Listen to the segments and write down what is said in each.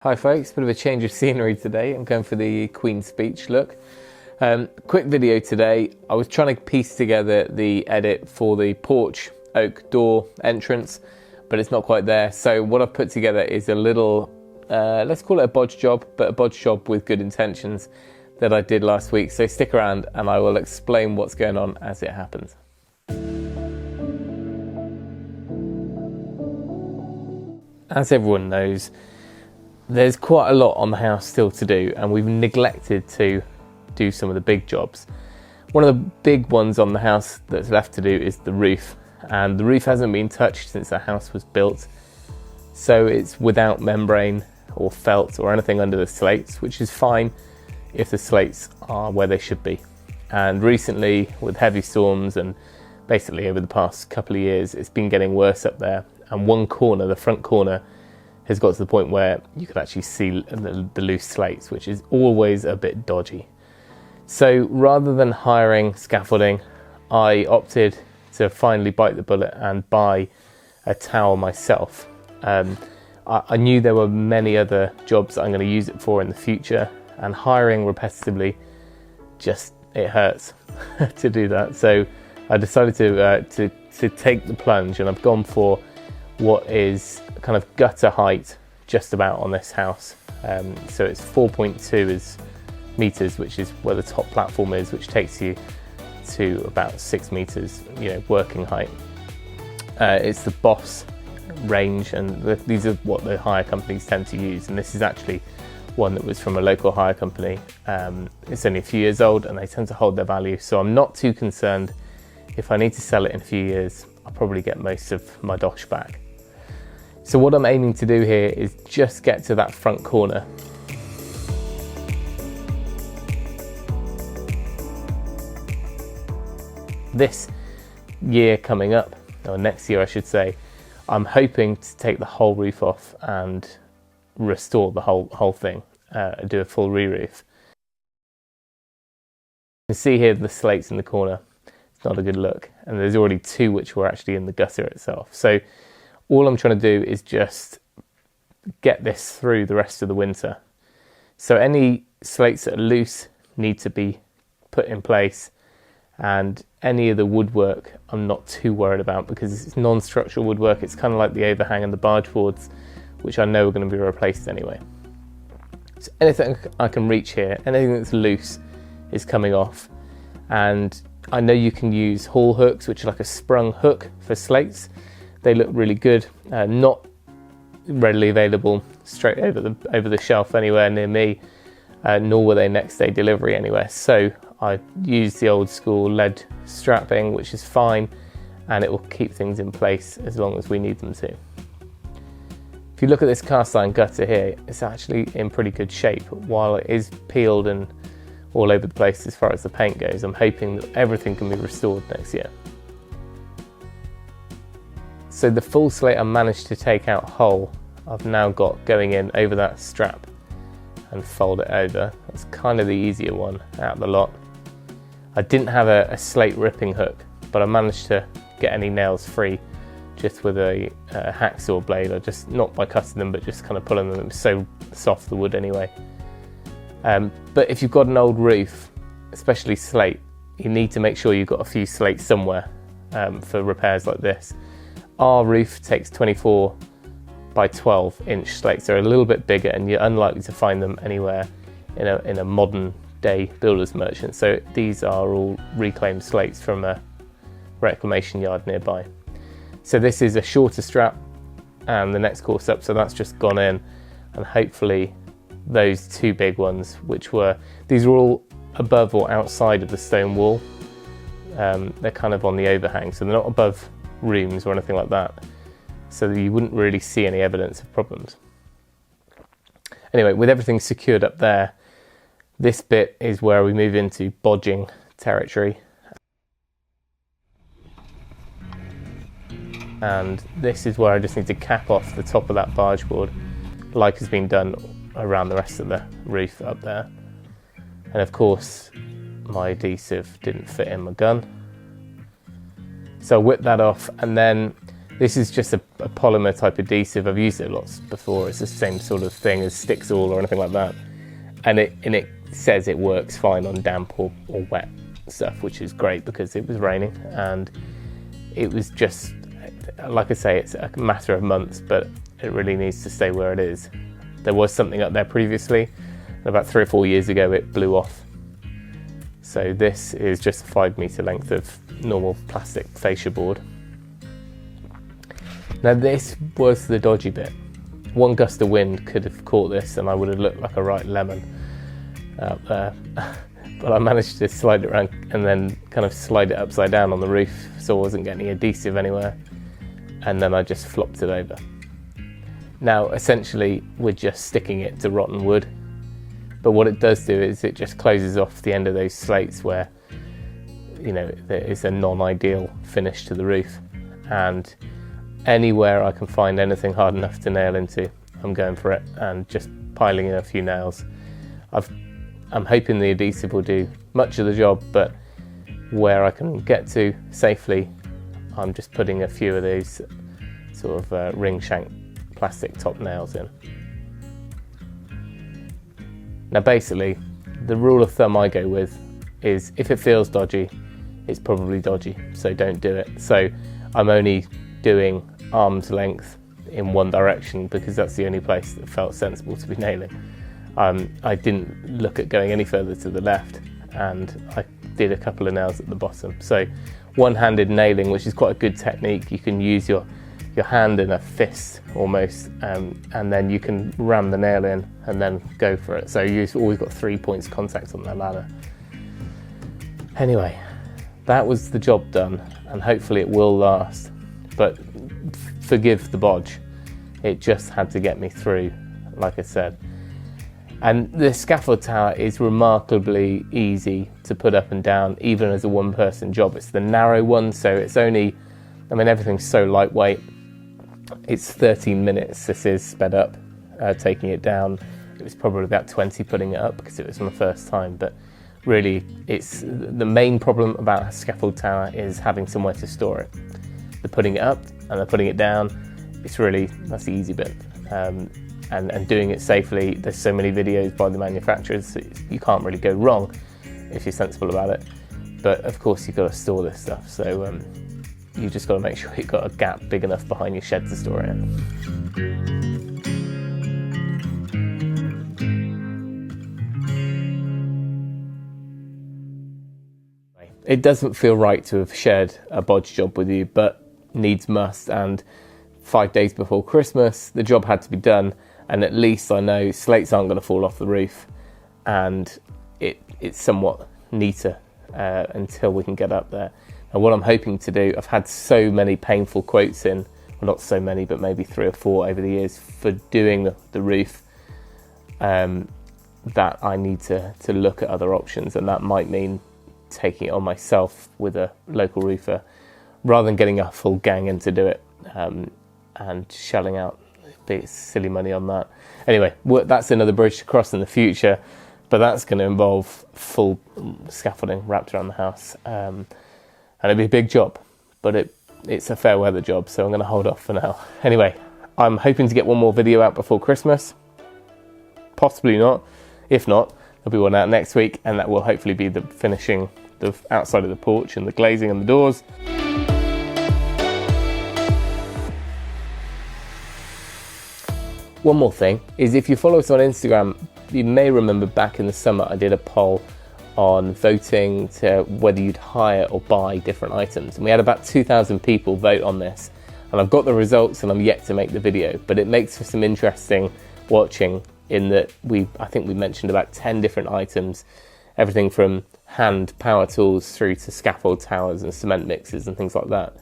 Hi folks, bit of a change of scenery today. I'm going for the Queen's Speech look. Quick video today. I was trying to piece together the edit for the porch oak door entrance, but it's not quite there. So what I've put together is a little, let's call it a bodge job, but a bodge job with good intentions that I did last week. So stick around and I will explain what's going on as it happens. As everyone knows, there's quite a lot on the house still to do, and we've neglected to do some of the big jobs. One of the big ones on the house that's left to do is the roof, and the roof hasn't been touched since the house was built, so it's without membrane or felt or anything under the slates, which is fine if the slates are where they should be. And recently, with heavy storms and basically over the past couple of years, it's been getting worse up there, and one corner, the front corner, has got to the point where you could actually see the loose slates, which is always a bit dodgy. So rather than hiring scaffolding, I opted to finally bite the bullet and buy a tower myself. I knew there were many other jobs that I'm going to use it for in the future, and hiring repetitively, just it hurts to do that. So I decided to take the plunge, and I've gone for what is kind of gutter height just about on this house. So it's 4.2 meters, which is where the top platform is, which takes you to about 6 meters, working height. It's the Boss range, and these are what the hire companies tend to use, and this is actually one that was from a local hire company. It's only a few years old and they tend to hold their value, so I'm not too concerned. If I need to sell it in a few years, I'll probably get most of my dosh back. So what I'm aiming to do here is just get to that front corner. This year coming up, or next year I should say, I'm hoping to take the whole roof off and restore the whole thing, do a full re-roof. You can see here the slates in the corner. It's not a good look, and there's already two which were actually in the gutter itself. So all I'm trying to do is just get this through the rest of the winter. So any slates that are loose need to be put in place, and any of the woodwork I'm not too worried about because it's non-structural woodwork. It's kind of like the overhang and the barge boards, which I know are going to be replaced anyway. So anything I can reach here, anything that's loose is coming off. And I know you can use haul hooks, which are like a sprung hook for slates. They look really good, not readily available straight over the shelf anywhere near me, nor were they next day delivery anywhere. So I used the old school lead strapping, which is fine, and it will keep things in place as long as we need them to. If you look at this cast iron gutter here, it's actually in pretty good shape. While it is peeled and all over the place as far as the paint goes, I'm hoping that everything can be restored next year. So the full slate I managed to take out whole, I've now got going in over that strap and fold it over. That's kind of the easier one out of the lot. I didn't have a slate ripping hook, but I managed to get any nails free just with a hacksaw blade. I just, not by cutting them, but just kind of pulling them. It was so soft, the wood anyway. But if you've got an old roof, especially slate, you need to make sure you've got a few slates somewhere for repairs like this. Our roof takes 24 by 12 inch slates. They're a little bit bigger, and you're unlikely to find them anywhere in a modern day builder's merchant. So these are all reclaimed slates from a reclamation yard nearby. So this is a shorter strap and the next course up, so that's just gone in, and hopefully those two big ones, these are all above or outside of the stone wall. They're kind of on the overhang, so they're not above rooms or anything like that, so that you wouldn't really see any evidence of problems. Anyway, with everything secured up there, this bit is where we move into bodging territory. And this is where I just need to cap off the top of that barge board, like has been done around the rest of the roof up there. And of course, my adhesive didn't fit in my gun. So I whipped that off, and then This is just a polymer type adhesive. I've used it lots before. It's the same sort of thing as Stixall or anything like that. And it says it works fine on damp or wet stuff, which is great because it was raining, and it was just, like I say, it's a matter of months, but it really needs to stay where it is. There was something up there previously, and about 3 or 4 years ago it blew off. So this is just a 5 metre length of normal plastic fascia board. Now this was the dodgy bit. One gust of wind could have caught this and I would have looked like a right lemon out there. But I managed to slide it around and then kind of slide it upside down on the roof so I wasn't getting adhesive anywhere. And then I just flopped it over. Now essentially we're just sticking it to rotten wood. But what it does do is it just closes off the end of those slates where, you know, there is a non-ideal finish to the roof. And anywhere I can find anything hard enough to nail into, I'm going for it and just piling in a few nails. I'm hoping the adhesive will do much of the job, but where I can get to safely, I'm just putting a few of these sort of ring shank plastic top nails in. Now basically, the rule of thumb I go with is if it feels dodgy, it's probably dodgy, so don't do it. So I'm only doing arm's length in one direction because that's the only place that felt sensible to be nailing. I didn't look at going any further to the left, and I did a couple of nails at the bottom. So one-handed nailing, which is quite a good technique. You can use your hand in a fist almost, and then you can ram the nail in and then go for it. So you've always got 3 points contact on the ladder. Anyway, that was the job done, and hopefully it will last. But forgive the bodge. It just had to get me through, like I said. And the scaffold tower is remarkably easy to put up and down, even as a one-person job. It's the narrow one, so it's only, I mean, everything's so lightweight. It's 13 minutes, this is sped up, taking it down. It was probably about 20 putting it up because it was my first time, but really it's the main problem about a scaffold tower is having somewhere to store it. The putting it up and the putting it down, it's really, that's the easy bit. And doing it safely. There's so many videos by the manufacturers, you can't really go wrong if you're sensible about it. But of course you've got to store this stuff, so you just got to make sure you've got a gap big enough behind your shed to store it in. It doesn't feel right to have shared a bodge job with you, but needs must, and 5 days before Christmas the job had to be done, and at least I know slates aren't going to fall off the roof, and it's somewhat neater until we can get up there. And what I'm hoping to do, I've had so many painful quotes in, well not so many, but maybe 3 or 4 over the years for doing the roof, that I need to look at other options, and that might mean taking it on myself with a local roofer rather than getting a full gang in to do it, and shelling out bit silly money on that. Anyway, that's another bridge to cross in the future, but that's going to involve full scaffolding wrapped around the house, and it'll be a big job, but it's a fair weather job, so I'm going to hold off for now. Anyway, I'm hoping to get one more video out before Christmas, possibly not. If not, there'll be one out next week, and that will hopefully be the finishing the outside of the porch and the glazing and the doors. One more thing is, if you follow us on Instagram, you may remember back in the summer I did a poll on voting to whether you'd hire or buy different items, and we had about 2,000 people vote on this, and I've got the results and I'm yet to make the video, but it makes for some interesting watching in that I think we mentioned about 10 different items, everything from hand power tools through to scaffold towers and cement mixers and things like that.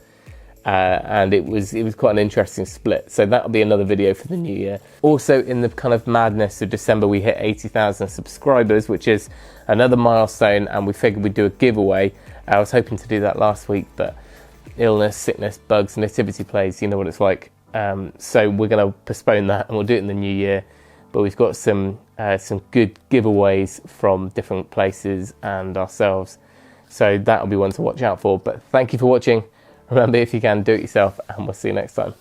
And it was quite an interesting split. So that'll be another video for the new year. Also, in the kind of madness of December, we hit 80,000 subscribers, which is another milestone, and we figured we'd do a giveaway. I was hoping to do that last week, but illness, sickness, bugs, nativity plays, you know what it's like. So we're going to postpone that, and we'll do it in the new year. But we've got some good giveaways from different places and ourselves. So that'll be one to watch out for. But thank you for watching. Remember, if you can, do it yourself, and we'll see you next time.